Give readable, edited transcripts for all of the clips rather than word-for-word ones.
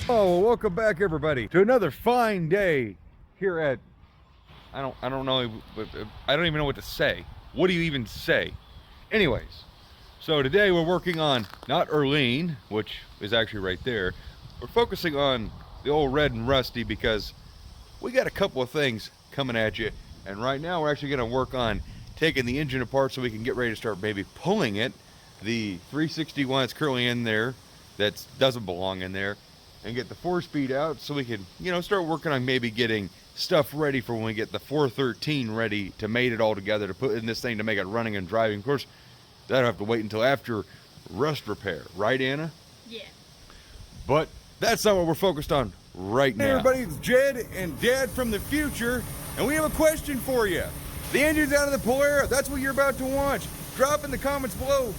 Oh, well, welcome back everybody to another fine day here at, I don't know, I don't even know what to say. What do you even say? Anyways, so today we're working on not Erlene, which is actually right there. We're focusing on the old red and rusty because we got a couple of things coming at you. And right now we're actually going to work on taking the engine apart so we can get ready to start maybe pulling it. The 361 that's currently in there that doesn't belong in there, and get the 4-speed out so we can, you know, start working on maybe getting stuff ready for when we get the 413 ready to mate it all together to put in this thing to make it running and driving. Of course, that'll have to wait until after rust repair, right, Anna? Yeah. But that's not what we're focused on right now. Hey everybody, it's Jed and Dad from the future, and we have a question for you. The engine's out of the Polera. That's what you're about to watch. Drop in the comments below.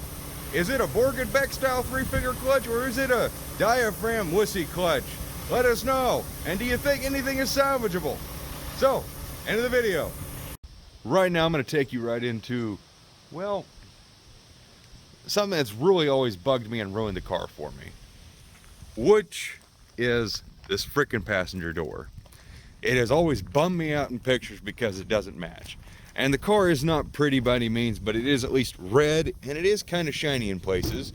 Is it a Borgen Beck style 3-finger clutch, or is it a diaphragm wussy clutch? Let us know. And do you think anything is salvageable? So, end of the video. Right now I'm going to take you right into, well, something that's really always bugged me and ruined the car for me, which is this frickin' passenger door. It has always bummed me out in pictures because it doesn't match. And the car is not pretty by any means, but it is at least red, and it is kind of shiny in places.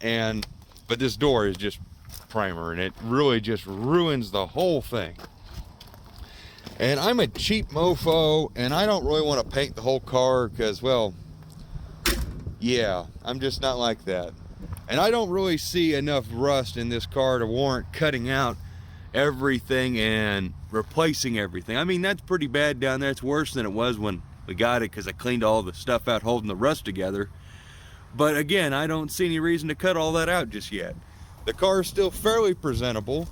But this door is just primer, and it really just ruins the whole thing. And I'm a cheap mofo, and I don't really want to paint the whole car because, well, yeah, I'm just not like that. And I don't really see enough rust in this car to warrant cutting out everything and replacing everything. I mean, that's pretty bad down there. It's worse than it was when we got it because I cleaned all the stuff out holding the rust together. But again, I don't see any reason to cut all that out just yet. The car is still fairly presentable.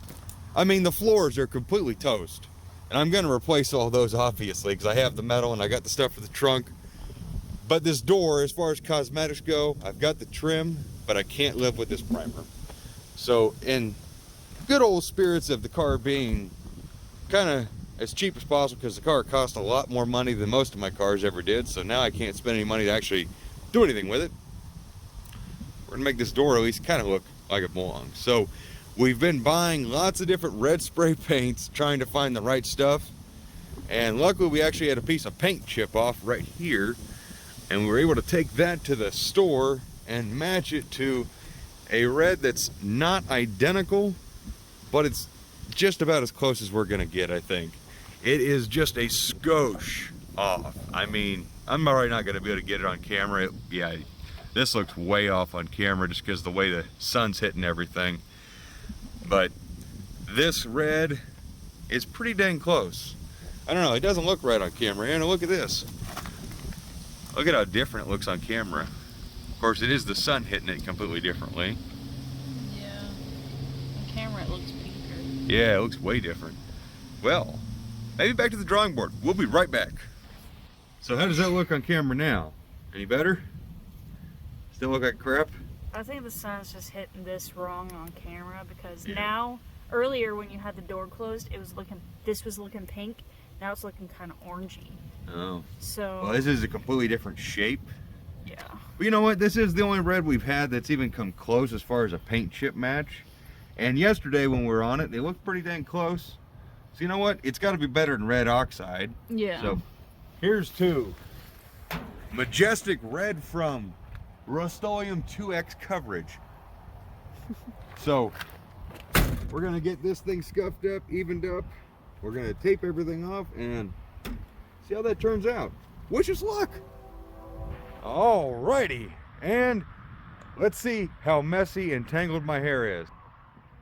I mean, the floors are completely toast, and I'm going to replace all those obviously because I have the metal and I got the stuff for the trunk. But this door, as far as cosmetics go, I've got the trim, but I can't live with this primer. So in good old spirits of the car being kind of as cheap as possible, because the car cost a lot more money than most of my cars ever did, so now I can't spend any money to actually do anything with it. We're gonna make this door at least kind of look like it belongs. So we've been buying lots of different red spray paints trying to find the right stuff, and luckily we actually had a piece of paint chip off right here, and we were able to take that to the store and match it to a red that's not identical, but it's just about as close as we're gonna get, I think. It is just a skosh off. I mean, I'm already not gonna be able to get it on camera. Yeah, this looks way off on camera just because the way the sun's hitting everything. But this red is pretty dang close. I don't know, it doesn't look right on camera. Anna, look at this. Look at how different it looks on camera. Of course, it is the sun hitting it completely differently. Yeah. On camera it looks pinker. Yeah, it looks way different. Well, maybe back to the drawing board. We'll be right back. So how does that look on camera now? Any better? Still look like crap? I think the sun's just hitting this wrong on camera because now, earlier when you had the door closed, this was looking pink. Now it's looking kind of orangey. Oh. So. Well, this is a completely different shape. Yeah. But you know what? This is the only red we've had that's even come close as far as a paint chip match. And yesterday when we were on it, they looked pretty dang close. So you know what? It's got to be better than red oxide. Yeah. So here's two. Majestic red from Rust-Oleum 2X coverage. So we're gonna get this thing scuffed up, evened up. We're gonna tape everything off and see how that turns out. Wish us luck. Alrighty, and let's see how messy and tangled my hair is.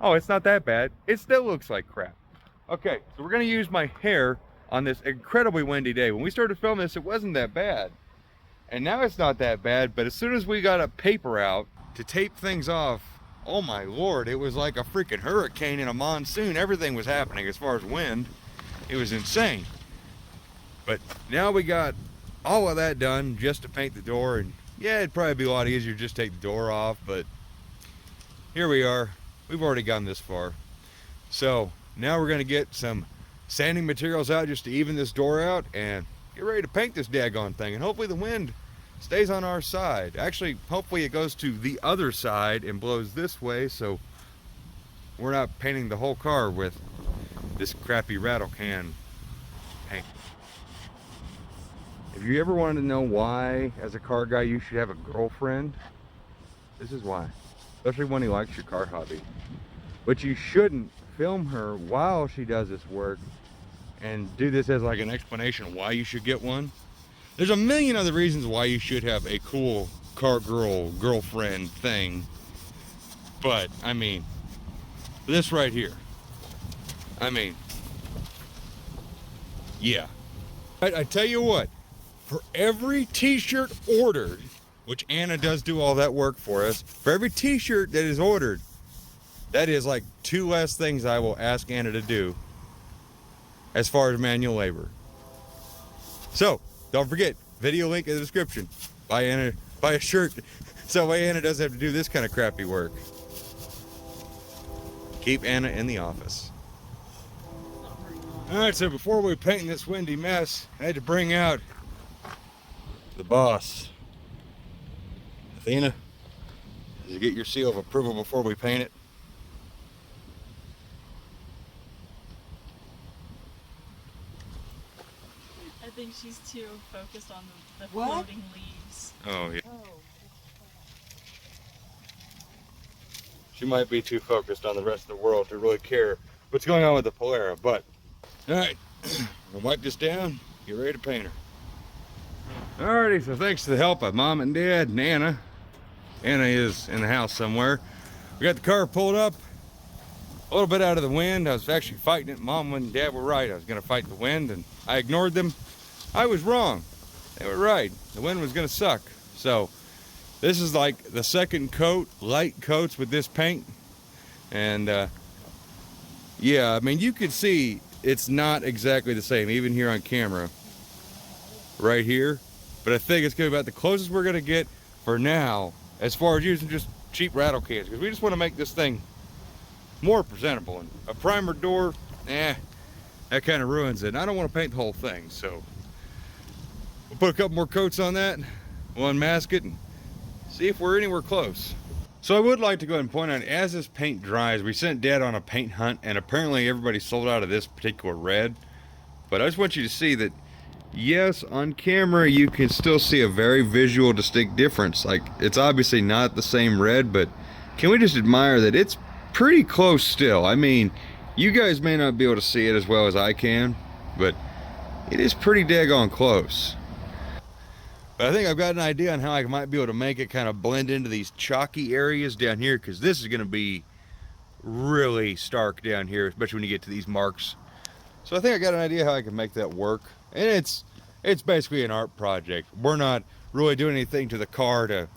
Oh, it's not that bad. It still looks like crap. Okay, so we're gonna use my hair on this incredibly windy day. When we started filming this, it wasn't that bad. And now it's not that bad, but as soon as we got a paper out to tape things off, oh my Lord, it was like a freaking hurricane in a monsoon. Everything was happening as far as wind. It was insane. But now we got all of that done just to paint the door, and yeah, it'd probably be a lot easier to just take the door off, but here we are. We've already gotten this far. So now we're gonna get some sanding materials out just to even this door out and get ready to paint this daggone thing, and hopefully the wind stays on our side. Actually, hopefully it goes to the other side and blows this way, so we're not painting the whole car with this crappy rattle can paint. If you ever wanted to know why, as a car guy, you should have a girlfriend, this is why. Especially when he likes your car hobby. But you shouldn't film her while she does this work and do this as like an explanation why you should get one. There's a million other reasons why you should have a cool car girlfriend thing. But, I mean, this right here. I mean, yeah. I tell you what, for every t-shirt ordered, which Anna does do all that work for us, for every t-shirt that is ordered, that is like 2 less things I will ask Anna to do as far as manual labor. So, don't forget, video link in the description. Buy a shirt so Anna doesn't have to do this kind of crappy work. Keep Anna in the office. All right, so before we paint this windy mess, I had to bring out the boss. Athena, did you get your seal of approval before we paint it? I think she's too focused on the floating leaves. Oh, yeah. She might be too focused on the rest of the world to really care what's going on with the Polera, but all right, we'll wipe this down, get ready to paint her. Alrighty, so thanks to the help of Mom and Dad and Anna. Anna is in the house somewhere. We got the car pulled up a little bit out of the wind. I was actually fighting it. Mom and Dad were right. I was gonna fight the wind and I ignored them. I was wrong. They were right. The wind was gonna suck. So this is like the second coat, light coats with this paint. And yeah, I mean, you can see it's not exactly the same, even here on camera, right here. But I think it's gonna be about the closest we're gonna get for now, as far as using just cheap rattle cans, because we just want to make this thing more presentable. And a primer door, that kind of ruins it. And I don't want to paint the whole thing, so we'll put a couple more coats on that. We'll unmask it and see if we're anywhere close. So I would like to go ahead and point out, as this paint dries, we sent Dad on a paint hunt, and apparently everybody sold out of this particular red. But I just want you to see that, yes, on camera you can still see a very visual, distinct difference. Like, it's obviously not the same red, but can we just admire that it's pretty close still? I mean, you guys may not be able to see it as well as I can, but it is pretty daggone close. But I think I've got an idea on how I might be able to make it kind of blend into these chalky areas down here, because this is going to be really stark down here, especially when you get to these marks. So I think I got an idea how I can make that work. And it's basically an art project. We're not really doing anything to the car to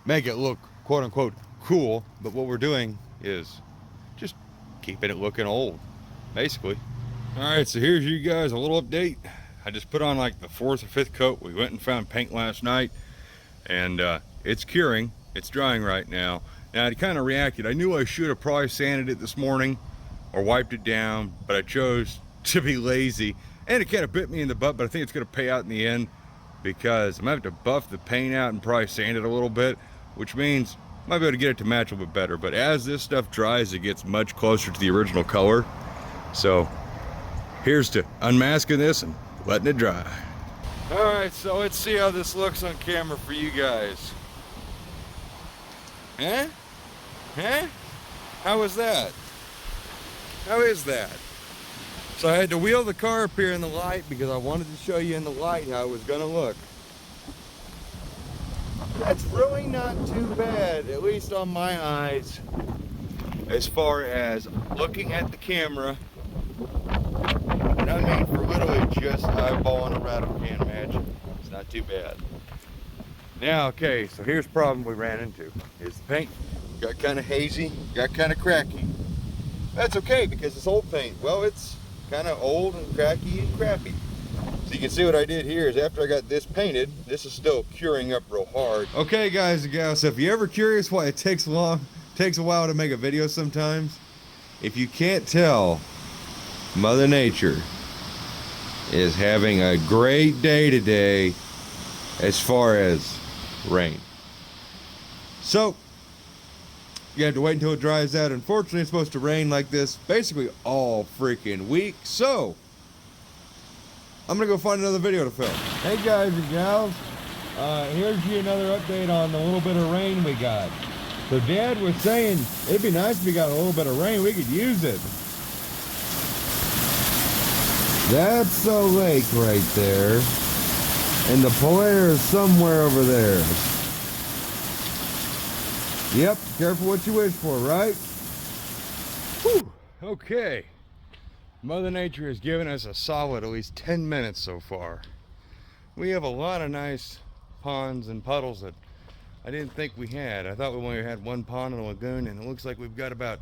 make it look quote unquote cool, but what we're doing is just keeping it looking old, basically. All right, so here's you guys a little update. I just put on like the 4th or 5th coat. We went and found paint last night, and it's curing. It's drying right now. Now, I kind of reacted. I knew I should have probably sanded it this morning or wiped it down, but I chose to be lazy. And it kind of bit me in the butt, but I think it's going to pay out in the end, because I'm going to have to buff the paint out and probably sand it a little bit, which means I might be able to get it to match a little bit better. But as this stuff dries, it gets much closer to the original color. So here's to unmasking this and letting it dry. All right, so let's see how this looks on camera for you guys. Huh? Huh? How was that? How is that? So I had to wheel the car up here in the light because I wanted to show you in the light how it was gonna look. That's really not too bad, at least on my eyes, as far as looking at the camera. And I mean, for literally just eyeballing a rattle can match, it's not too bad. Now, okay, so here's the problem we ran into. Is the paint got kind of hazy, got kind of cracky. That's okay, because it's old paint. Well, it's kind of old and cracky and crappy. So you can see what I did here is after I got this painted, this is still curing up real hard. Okay, guys and gals, so if you're ever curious why it takes a while to make a video sometimes, if you can't tell, Mother Nature is having a great day today as far as rain. So You have to wait until it dries out. Unfortunately, it's supposed to rain like this basically all freaking week. So, I'm gonna go find another video to film. Hey guys and gals, here's you another update on the little bit of rain we got. So Dad was saying it'd be nice if we got a little bit of rain, we could use it. That's the lake right there. And the Polaire is somewhere over there. Yep, careful what you wish for, right? Whew. Okay. Mother Nature has given us a solid at least 10 minutes so far. We have a lot of nice ponds and puddles that I didn't think we had. I thought we only had one pond and a lagoon, and it looks like we've got about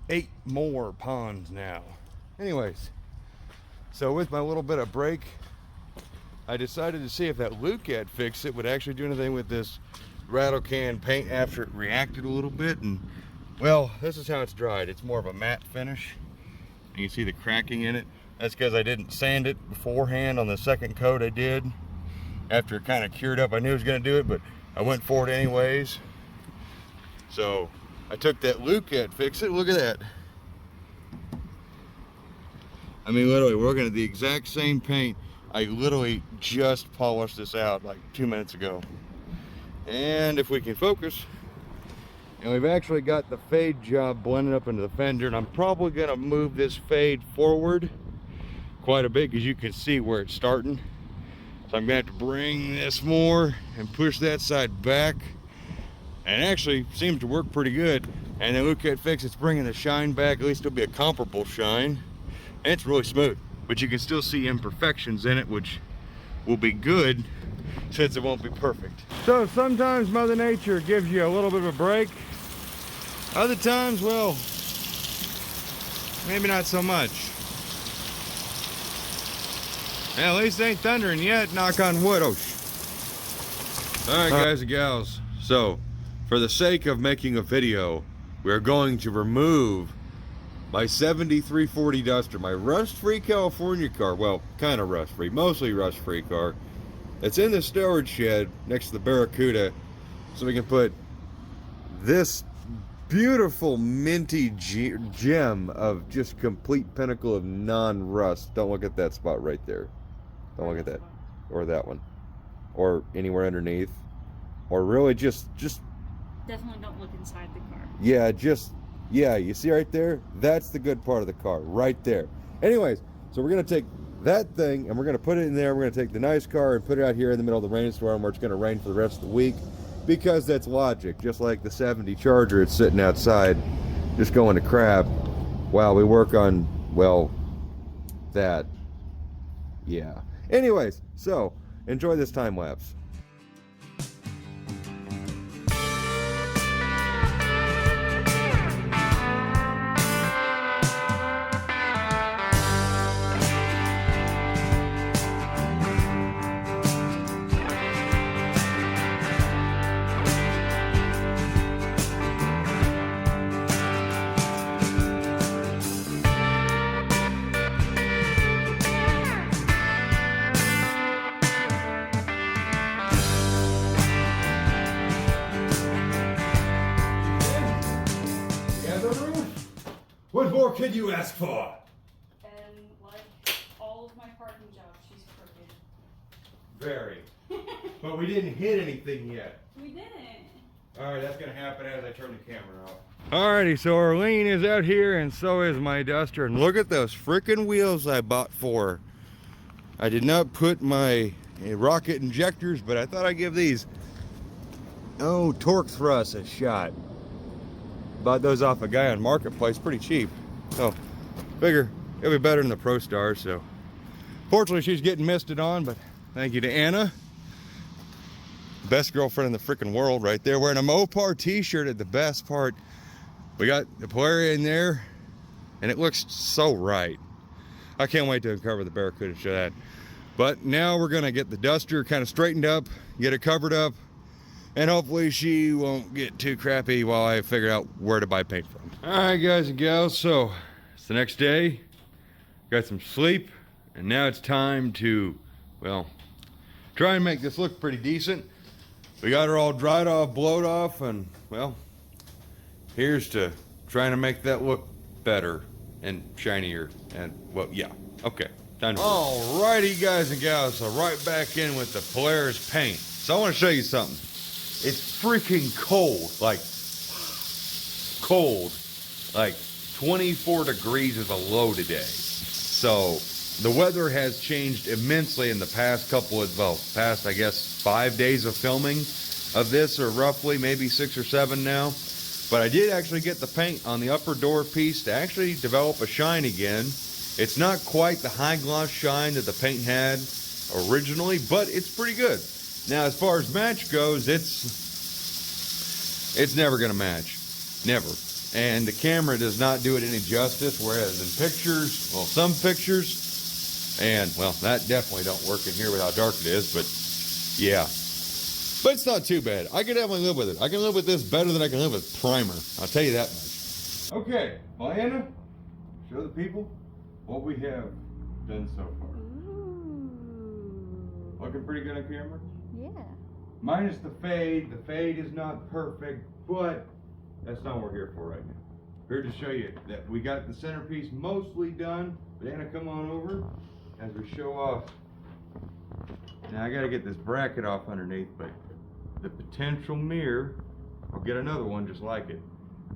8 more ponds now. Anyways, so with my little bit of break, I decided to see if that Lucat fix it would actually do anything with this rattle can paint after it reacted a little bit. And well, this is how it's dried. It's more of a matte finish. You can see the cracking in it. That's because I didn't sand it beforehand on the second coat I did. After it kind of cured up, I knew it was going to do it, but I went for it anyways. So I took that Lucat fix it. Look at that. I mean, literally, we're looking at the exact same paint. I literally just polished this out like 2 minutes ago. And if we can focus, and we've actually got the fade job blended up into the fender, and I'm probably gonna move this fade forward quite a bit because you can see where it's starting. So I'm gonna have to bring this more and push that side back. And it actually seems to work pretty good. And then look at fix, it's bringing the shine back. At least it'll be a comparable shine. And it's really smooth, but you can still see imperfections in it, which will be good since it won't be perfect. So sometimes Mother Nature gives you a little bit of a break. Other times, well, maybe not so much. Yeah, at least it ain't thundering yet, knock on wood. Oh, all right, guys and gals. So, for the sake of making a video, we're going to remove my 7340 Duster, my rust-free California car. Well, kind of rust-free, mostly rust-free car. It's in the storage shed next to the Barracuda, so we can put this beautiful minty gem of just complete pinnacle of non-rust. Don't look at that spot right there. Don't look at that, or that one, or anywhere underneath, or really just Definitely don't look inside the car. Yeah, you see right there? That's the good part of the car, right there. Anyways, so we're gonna take that thing and we're gonna put it in there. We're gonna take the nice car and put it out here in the middle of the rainstorm where it's gonna rain for the rest of the week, because that's logic. Just like the 70 Charger, it's sitting outside, just going to crap while we work on, well, that. Yeah. Anyways, so enjoy this time lapse. What more could you ask for? And like all of my parking jobs, she's crooked. Very. But we didn't hit anything yet. We didn't. Alright, that's going to happen as I turn the camera off. Alrighty, so Arlene is out here and so is my Duster. And look at those freaking wheels I bought for her. I did not put my rocket injectors, but I thought I'd give these, torque thrusts a shot. Bought those off a guy on Marketplace, pretty cheap. So, figure it'll be better than the Pro Stars. So, fortunately, she's getting misted on, but thank you to Anna. Best girlfriend in the freaking world right there, wearing a Mopar t-shirt at the best part. We got the Polaire in there, and it looks so right. I can't wait to uncover the Barracuda and show that. But now we're gonna get the Duster kind of straightened up, get it covered up, and hopefully she won't get too crappy while I figure out where to buy paint from. All right, guys and gals, so it's the next day. Got some sleep, and now it's time to, well, try and make this look pretty decent. We got her all dried off, blowed off, and, well, here's to trying to make that look better and shinier. And, well, yeah. Okay. Time to alrighty, guys and gals. So right back in with the Polaris paint. So I want to show you something. It's freaking cold. Like, cold. Like, 24 degrees is a low today. So the weather has changed immensely in the past past, I guess, 5 days of filming of this, or roughly maybe 6 or 7 now. But I did actually get the paint on the upper door piece to actually develop a shine again. It's not quite the high gloss shine that the paint had originally, but it's pretty good. Now, as far as match goes, it's never gonna match, never. And the camera does not do it any justice, whereas in pictures, well, some pictures, and well, that definitely don't work in here with how dark it is, but yeah. But it's not too bad. I can definitely live with it. I can live with this better than I can live with primer. I'll tell you that much. Okay, Diana, show the people what we have done so far. Ooh. Looking pretty good on camera? Yeah. Minus the fade. The fade is not perfect, but that's not what we're here for right now. We're here to show you that we got the centerpiece mostly done. Diana, come on over as we show off. Now I gotta get this bracket off underneath, but the potential mirror, I'll get another one just like it.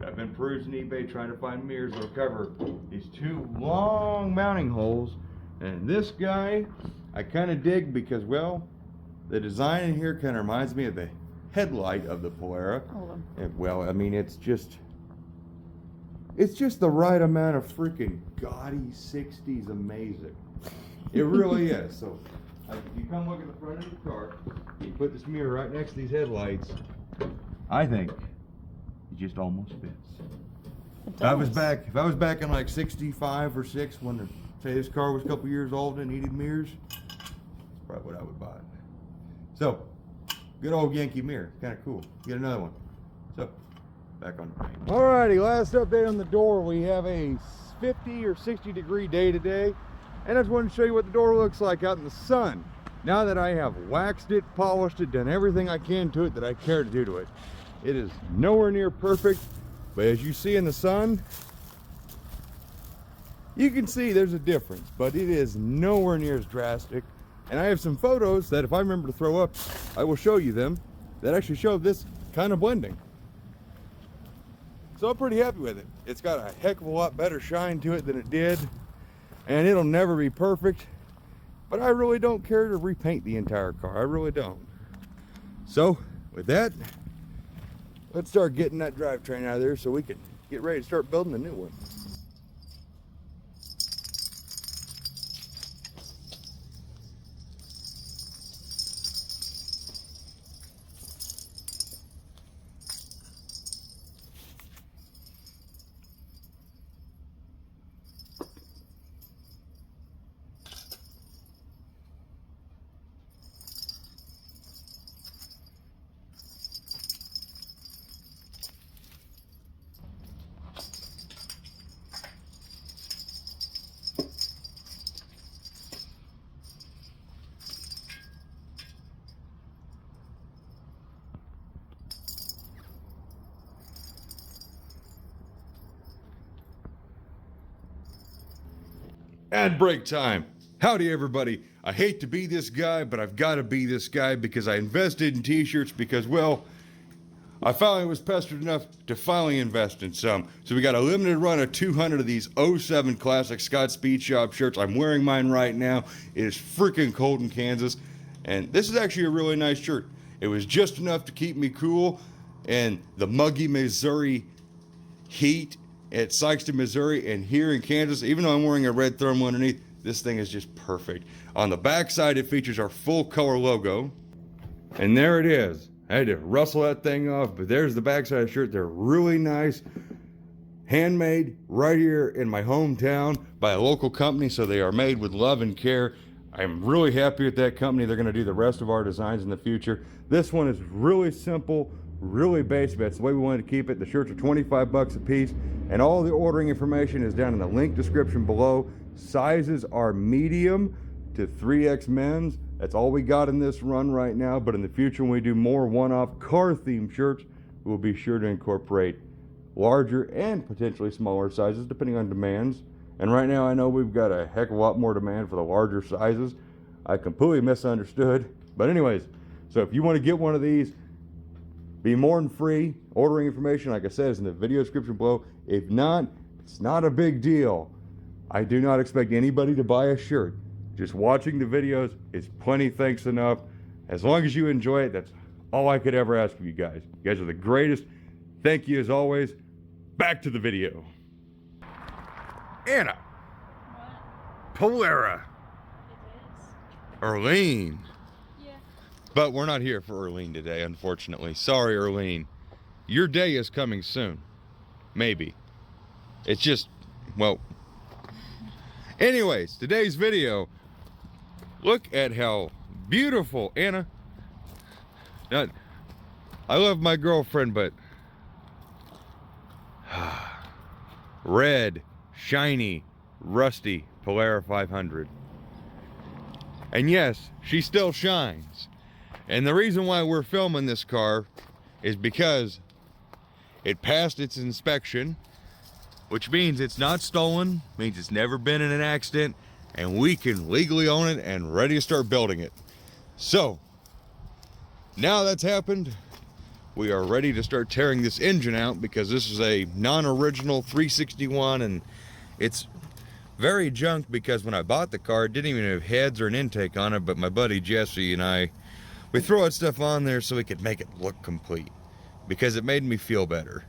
I've been perusing eBay trying to find mirrors that'll cover these 2 long mounting holes. And this guy, I kind of dig because, well, the design in here kind of reminds me of the headlight of the Polara. And, well, I mean, it's just the right amount of freaking gaudy 60s amazing. It really is. So, if you come look at the front of the car, you put this mirror right next to these headlights, I think it just almost fits. If I was back in like 65 or 6 when, say, this car was a couple years old and needed mirrors, that's probably what I would buy. So, good old Yankee mirror, kind of cool. Get another one. So, back on the paint. Alrighty, last update on the door. We have a 50 or 60 degree day today, and I just wanted to show you what the door looks like out in the sun. Now that I have waxed it, polished it, done everything I can to it that I care to do to it. It is nowhere near perfect, but as you see in the sun, you can see there's a difference, but it is nowhere near as drastic. And I have some photos that if I remember to throw up, I will show you them, that actually show this kind of blending. So I'm pretty happy with it. It's got a heck of a lot better shine to it than it did, and it'll never be perfect, but I really don't care to repaint the entire car. I really don't. So with that, let's start getting that drivetrain out of there so we can get ready to start building a new one. And break time. Howdy everybody. I hate to be this guy, but I've got to be this guy because I invested in t-shirts because, well, I finally was pestered enough to finally invest in some. So we got a limited run of 200 of these 07 classic Scott Speed Shop shirts. I'm wearing mine right now. It is freaking cold in Kansas. And this is actually a really nice shirt. It was just enough to keep me cool in the muggy Missouri heat at Sykeston, Missouri, and here in Kansas. Even though I'm wearing a red thermal underneath, this thing is just perfect. On the back side, it features our full color logo. And there it is. I had to rustle that thing off, but there's the back side of the shirt. They're really nice. Handmade right here in my hometown by a local company, so they are made with love and care. I'm really happy with that company. They're going to do the rest of our designs in the future. This one is really simple, really basic. That's the way we wanted to keep it. The shirts are 25 bucks a piece, and all the ordering information is down in the link description below. Sizes are medium to 3X men's. That's all we got in this run right now, but in the future when we do more one-off car themed shirts, we'll be sure to incorporate larger and potentially smaller sizes depending on demands. And right now I know we've got a heck of a lot more demand for the larger sizes. I completely misunderstood. But anyways, so if you want to get one of these, be more than free. Ordering information, like I said, is in the video description below. If not, it's not a big deal. I do not expect anybody to buy a shirt. Just watching the videos is plenty thanks enough. As long as you enjoy it, that's all I could ever ask of you guys. You guys are the greatest. Thank you as always. Back to the video. Anna. What? Polera. It is. Arlene. Yeah. But we're not here for Arlene today, unfortunately. Sorry, Arlene. Your day is coming soon. Maybe. It's just, well. Anyways, today's video. Look at how beautiful Anna. Now, I love my girlfriend, but red, shiny, rusty Polera 500. And yes, she still shines. And the reason why we're filming this car is because it passed its inspection, which means it's not stolen, means it's never been in an accident, and we can legally own it and ready to start building it. So, now that's happened, we are ready to start tearing this engine out because this is a non-original 361 and it's very junk because when I bought the car, it didn't even have heads or an intake on it, but my buddy Jesse and I, we throw that stuff on there so we could make it look complete because it made me feel better.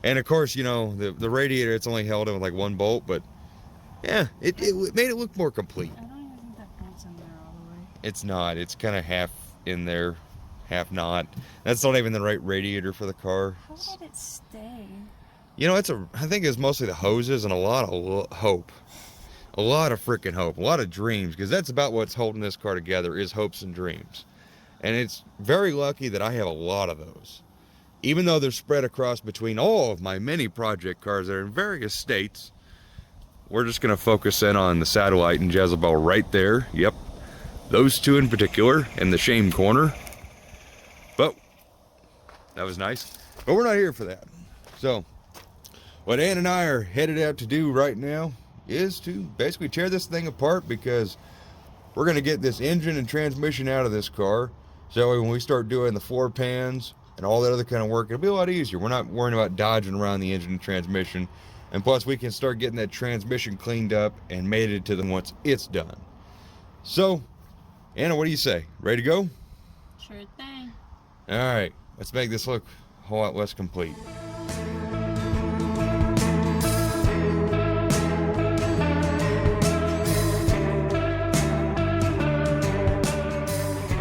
And of course, you know, the radiator, it's only held in with like one bolt, but yeah, it made it look more complete. I don't even think that bolt's in there all the way. It's not. It's kind of half in there, half not. That's not even the right radiator for the car. How did it stay? You know, I think it's mostly the hoses and a lot of hope. A lot of freaking hope. A lot of dreams, because that's about what's holding this car together is hopes and dreams. And it's very lucky that I have a lot of those. Even though they're spread across between all of my many project cars that are in various states, we're just going to focus in on the Satellite and Jezebel right there. Yep. Those two in particular, in the shame corner. But, that was nice. But we're not here for that. So, what Ann and I are headed out to do right now is to basically tear this thing apart because we're going to get this engine and transmission out of this car. So when we start doing the floor pans and all that other kind of work, it'll be a lot easier. We're not worrying about dodging around the engine and transmission. And plus we can start getting that transmission cleaned up and mated to them once it's done. So, Anna, what do you say? Ready to go? Sure thing. All right, let's make this look a whole lot less complete.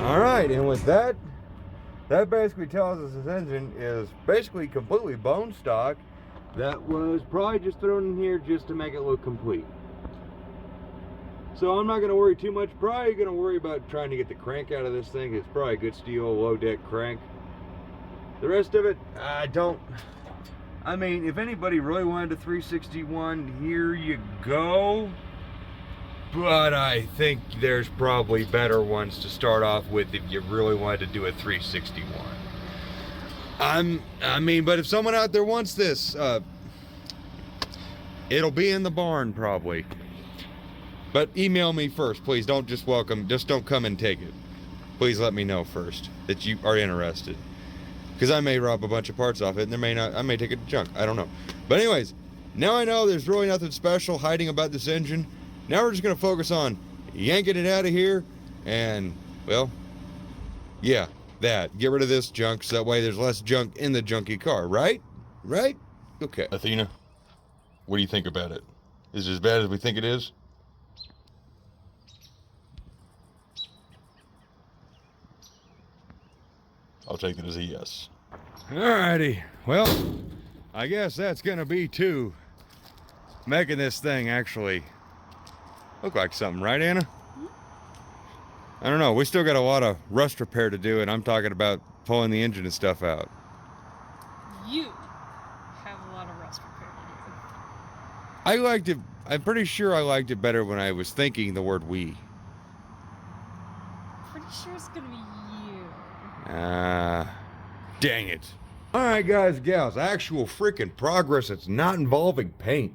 All right, and with that basically tells us this engine is basically completely bone stock. That was probably just thrown in here just to make it look complete. So I'm not going to worry too much. Probably going to worry about trying to get the crank out of this thing. It's probably a good steel low deck crank. The rest of it, I mean, if anybody really wanted a 361, here you go. But I think there's probably better ones to start off with if you really wanted to do a 361. I mean, but if someone out there wants this, it'll be in the barn probably. But email me first, please. Don't just don't come and take it. Please let me know first that you are interested. Because I may rob a bunch of parts off it and I may take it to junk. I don't know. But anyways, now I know there's really nothing special hiding about this engine. Now we're just going to focus on yanking it out of here and, well, yeah, that. Get rid of this junk so that way there's less junk in the junky car, right? Right? Okay. Athena, what do you think about it? Is it as bad as we think it is? I'll take it as a yes. Alrighty. Well, I guess that's going to be two. Making this thing actually look like something, right, Anna? I don't know. We still got a lot of rust repair to do, and I'm talking about pulling the engine and stuff out. You have a lot of rust repair to do. I liked it. I'm pretty sure I liked it better when I was thinking the word we. Pretty sure it's gonna be you. Dang it. All right, guys, gals, actual freaking progress that's not involving paint.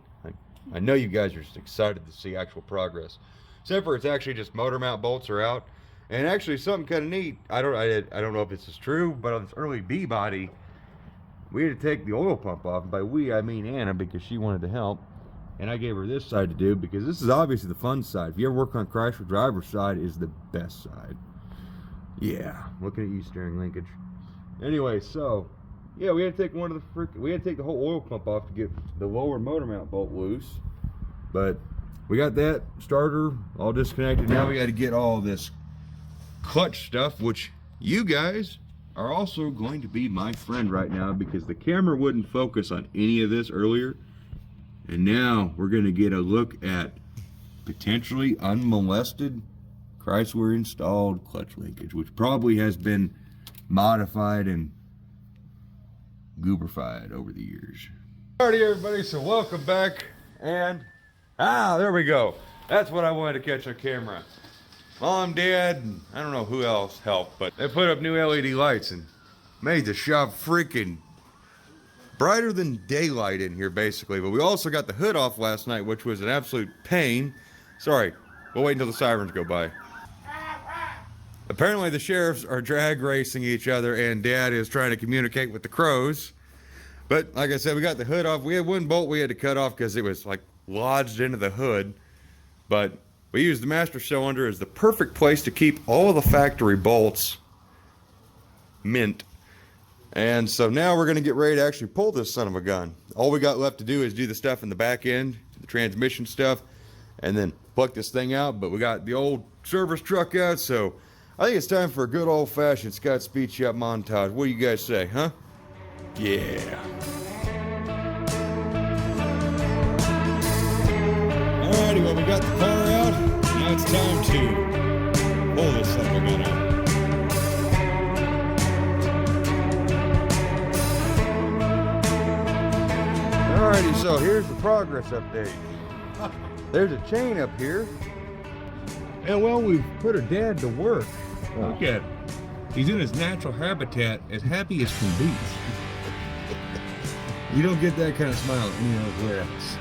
I know you guys are just excited to see actual progress. Except for it's actually just motor mount bolts are out. And actually something kind of neat, I don't know if this is true, but on this early B body, we had to take the oil pump off. And by we, I mean Anna, because she wanted to help. And I gave her this side to do because this is obviously the fun side. If you ever work on Chrysler, driver's side is the best side. Yeah, looking at you, steering linkage. Anyway, so yeah, we had to take the whole oil pump off to get the lower motor mount bolt loose. But we got that starter all disconnected. Now we got to get all this clutch stuff, which you guys are also going to be my friend right now because the camera wouldn't focus on any of this earlier. And now we're going to get a look at potentially unmolested Chrysler installed clutch linkage, which probably has been modified and goobrified over the years. Alrighty, everybody, so welcome back. And there we go. That's what I wanted to catch on camera. Mom, Dad, and I don't know who else helped, but they put up new LED lights and made the shop freaking brighter than daylight in here, basically. But we also got the hood off last night, which was an absolute pain. Sorry, we'll wait until the sirens go by. Apparently the sheriffs are drag racing each other and Dad is trying to communicate with the crows. But like I said, we got the hood off. We had one bolt we had to cut off because it was like lodged into the hood. But we used the master cylinder as the perfect place to keep all of the factory bolts mint. And so now we're going to get ready to actually pull this son of a gun. All we got left to do is do the stuff in the back end, the transmission stuff, and then pluck this thing out. But we got the old service truck out, so I think it's time for a good old-fashioned Scott Speed Shop montage. What do you guys say, huh? Yeah. Alrighty, well, we got the car out. Now it's time to pull this son of a gun out. Alrighty, so here's the progress update. There's a chain up here. And well, we've put her dad to work. Look at him. He's in his natural habitat, as happy as can be. You don't get that kind of smile anywhere else.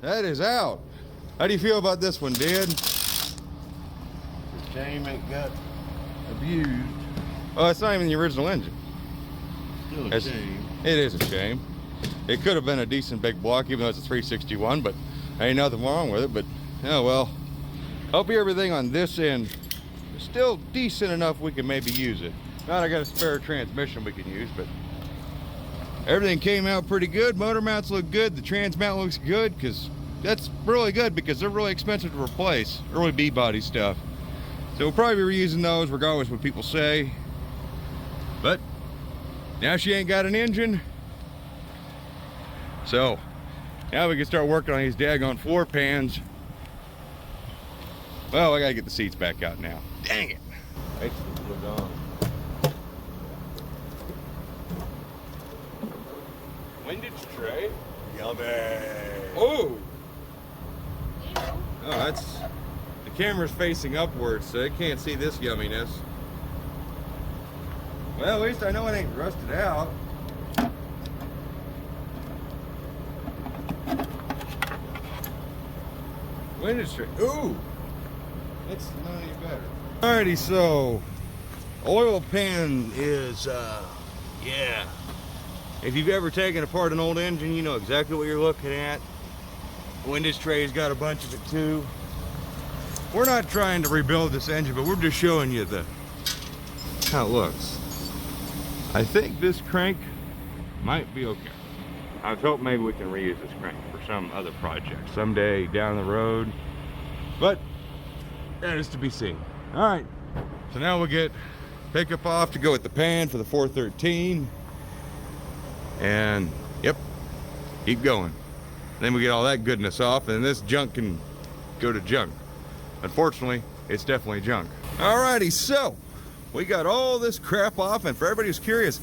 That is out. How do you feel about this one, Dad? It's a shame it got abused. Oh, it's not even the original engine. Still a shame. It is a shame. It could have been a decent big block, even though it's a 361, but ain't nothing wrong with it. But, oh well. Hopefully everything on this end is still decent enough we can maybe use it. Not I got a spare transmission we can use, but everything came out pretty good. Motor mounts look good. The trans mount looks good, because that's really good because they're really expensive to replace. Early B-body stuff. So we'll probably be reusing those regardless of what people say. But now she ain't got an engine. So now we can start working on these daggone floor pans. Well, I gotta get the seats back out now. Dang it. Lights look on. Windage tray. Yummy. Oh. Oh, that's, the camera's facing upwards, so it can't see this yumminess. Well, at least I know it ain't rusted out. Windage tray. Ooh. That's not any better. Alrighty, so oil pan is, yeah. If you've ever taken apart an old engine, you know exactly what you're looking at. Windage tray's got a bunch of it too. We're not trying to rebuild this engine, but we're just showing you how it looks. I think this crank might be okay. I was hoping maybe we can reuse this crank for some other project someday down the road, but that is to be seen. All right, so now we'll get pickup off to go with the pan for the 413. And yep, keep going. Then we get all that goodness off, and this junk can go to junk. Unfortunately, it's definitely junk. Alrighty, so we got all this crap off, and for everybody who's curious,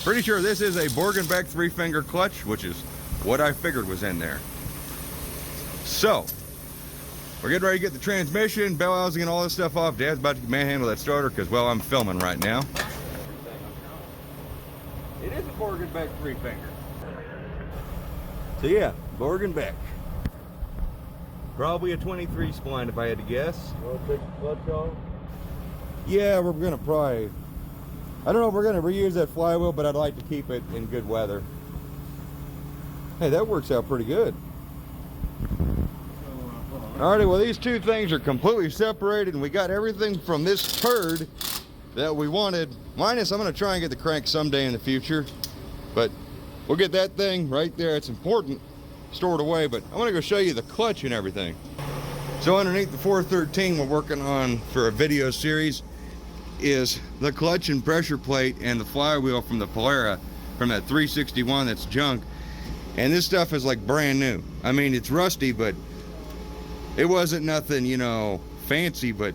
pretty sure this is a Borgenbeck 3-finger clutch, which is what I figured was in there. So, we're getting ready to get the transmission, bell housing, and all this stuff off. Dad's about to manhandle that starter because, well, I'm filming right now. It is a Borgenbeck 3-finger. So yeah, Borgenbeck. Probably a 23 spline if I had to guess. You want to take the clutch off? Yeah, we're gonna probably, I don't know if we're gonna reuse that flywheel, but I'd like to keep it in good weather. Hey, that works out pretty good. Alrighty, well these two things are completely separated and we got everything from this turd that we wanted. Minus, I'm gonna try and get the crank someday in the future, but we'll get that thing right there. It's important, stored away, but I wanna go show you the clutch and everything. So underneath the 413 we're working on for a video series is the clutch and pressure plate and the flywheel from the Polara, from that 361 that's junk. And this stuff is like brand new. I mean, it's rusty, but it wasn't nothing, you know, fancy, but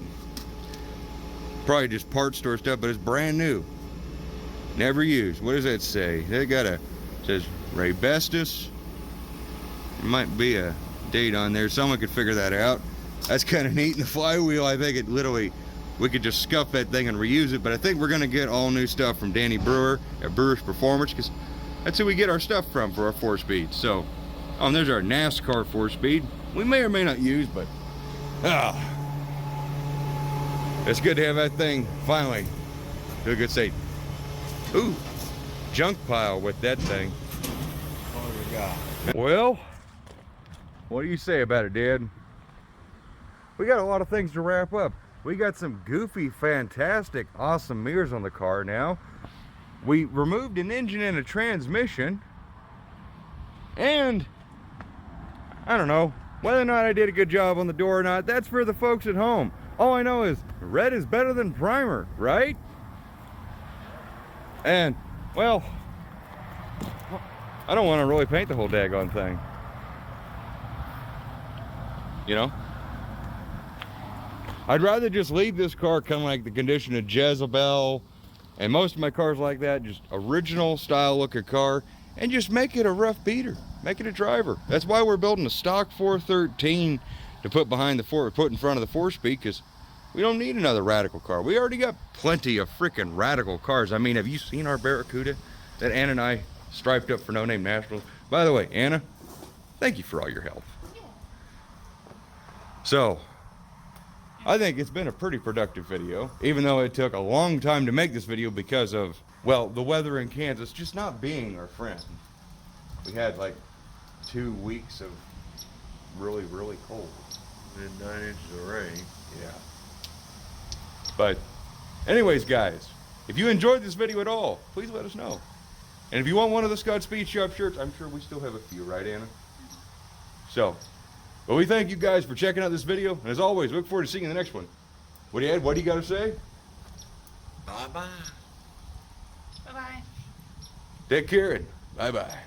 probably just part store stuff, but it's brand new. Never used. What does that say? They got a, it says Raybestos. There might be a date on there. Someone could figure that out. That's kind of neat. And the flywheel, I think it literally, we could just scuff that thing and reuse it, but I think we're gonna get all new stuff from Danny Brewer at Brewer's Performance, because that's who we get our stuff from for our 4-speed. So, oh, and there's our NASCAR 4-speed. We may or may not use, but it's good to have that thing finally do a good state. Ooh, junk pile with that thing. Oh my God. Well, what do you say about it, Dad? We got a lot of things to wrap up. We got some goofy, fantastic, awesome mirrors on the car now. We removed an engine and a transmission. And I don't know whether or not I did a good job on the door or not. That's for the folks at home. All I know is red is better than primer, right? And, well, I don't want to really paint the whole daggone thing. You know? I'd rather just leave this car kind of like the condition of Jezebel and most of my cars like that, just original style looking car, and just make it a rough beater, make it a driver. That's why we're building a stock 413 to put behind the put in front of the 4-speed, because we don't need another radical car. We already got plenty of freaking radical cars. I mean, have you seen our Barracuda that Anna and I striped up for No Name Nationals? By the way, Anna, thank you for all your help. So, I think it's been a pretty productive video, even though it took a long time to make this video because of, well, the weather in Kansas just not being our friend. We had like 2 weeks of really, really cold. And 9 inches of rain. Yeah. But anyways, guys, if you enjoyed this video at all, please let us know. And if you want one of the Scott Speed Shop shirts, I'm sure we still have a few, right, Anna? So, well, we thank you guys for checking out this video, and as always, look forward to seeing you in the next one. What do you got to say? Bye-bye. Bye-bye. Take care, and bye-bye.